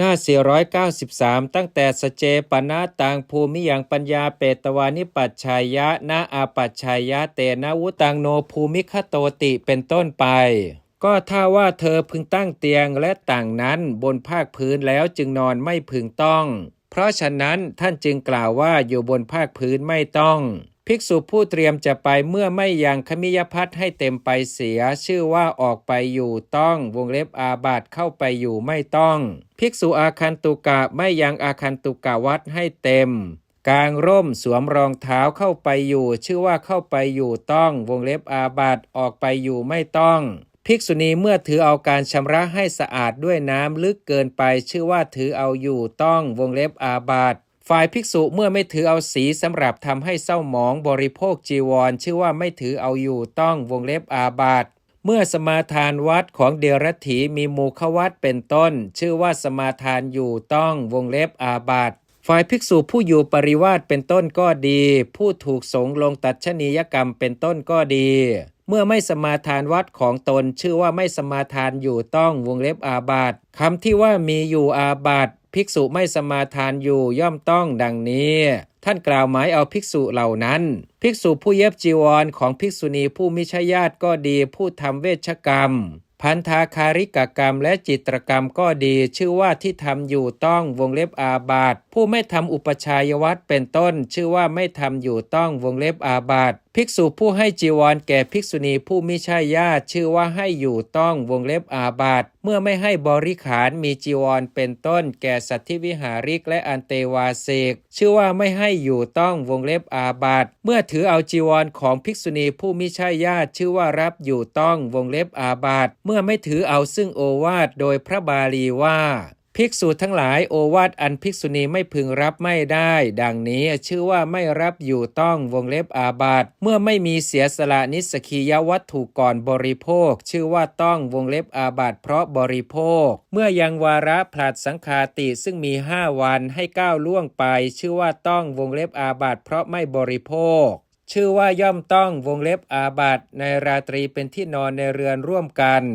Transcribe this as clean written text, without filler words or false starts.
หน้า493ตั้งแต่สเจปนาตังภูมิยังปัญญาเปตวานิปัจชัยยะนาอาปัจชัยยะเตนะวุตังโนภูมิคโตติเป็นต้นไปก็ถ้าว่าเธอพึงตั้งเตียงและต่างนั้นบนภาคพื้นแล้วจึงนอนไม่พึงต้องเพราะฉะนั้นท่านจึงกล่าวว่าอยู่บนภาคพื้นไม่ต้องภิกษุผู้เตรียมจะไปเมื่อไม่ยังคมิยพัทให้เต็มไปเสียชื่อว่าออกไปอยู่ต้องวงเล็บอาบัติเข้าไปอยู่ไม่ต้องภิกษุอาคันตุกะไม่ยังอาคันตุกะวัดให้เต็มกางร่มสวมรองเท้าเข้าไปอยู่ชื่อว่าเข้าไปอยู่ต้องวงเล็บอาบัติออกไปอยู่ไม่ต้องภิกษุณีเมื่อถือเอาการชำระให้สะอาดด้วยน้ำลึกเกินไปชื่อว่าถือเอาอยู่ต้องวงเล็บอาบัติฝ่ายภิกษุเมื่อไม่ถือเอาสีสำหรับทำให้เศร้าหมองบริโภคจีวรชื่อว่าไม่ถือเอาอยู่ต้องวงเล็บอาบัติเมื่อสมาทานวัดของเดรัจฉีมีมูขวัดเป็นต้นชื่อว่าสมาทานอยู่ต้องวงเล็บอาบัติฝ่ายภิกษุผู้อยู่ปริวาสเป็นต้นก็ดีผู้ถูกสงฆ์ลงตัดชนียกรรมเป็นต้นก็ดีเมื่อไม่สมาทานวัดของตนชื่อว่าไม่สมาทานอยู่ต้องวงเล็บอาบัติคำที่ว่ามีอยู่อาบัติภิกษุไม่สมาทานอยู่ย่อมต้องดังนี้ท่านกล่าวหมายเอาภิกษุเหล่านั้นภิกษุผู้เย็บจีวรของภิกษุณีผู้มิใช่ญาติก็ดีผู้ทำเวชกรรมพันธาคาริกกรรมและจิตรกรรมก็ดีชื่อว่าที่ทำอยู่ต้องวงเล็บอาบัติผู้ไม่ทำอุปชายวัตรเป็นต้นชื่อว่าไม่ทำอยู่ต้องวงเล็บอาบัติภิกษุผู้ให้จีวรแก่ภิกษุณีผู้มิใช่ญาติชื่อว่าให้อยู่ต้องวงเล็บอาบัติเมื่อไม่ให้บริขารมีจีวรเป็นต้นแก่สัตถิวิหาริกและอันเตวาสิกชื่อว่าไม่ให้อยู่ต้องวงเล็บอาบัติเมื่อถือเอาจีวรของภิกษุณีผู้มิใช่ญาติชื่อว่ารับอยู่ต้องวงเล็บอาบัติเมื่อไม่ถือเอาซึ่งโอวาทโดยพระบาลีว่าภิกษุทั้งหลายโอวาทอันภิกษุณีไม่พึงรับไม่ได้ดังนี้ชื่อว่าไม่รับอยู่ต้องวงเล็บอาบัติเมื่อไม่มีเสียสละนิสกียวัตถุก่อนบริโภคชื่อว่าต้องวงเล็บอาบัติเพราะบริโภคเมื่อยังวาระผลัดสังฆาติซึ่งมี5 วันให้ก้าวล่วงไปชื่อว่าต้องวงเล็บอาบัติเพราะไม่บริโภคชื่อว่าย่อมต้องวงเล็บอาบัติในราตรีเป็นที่นอนในเรือนร่วมกัน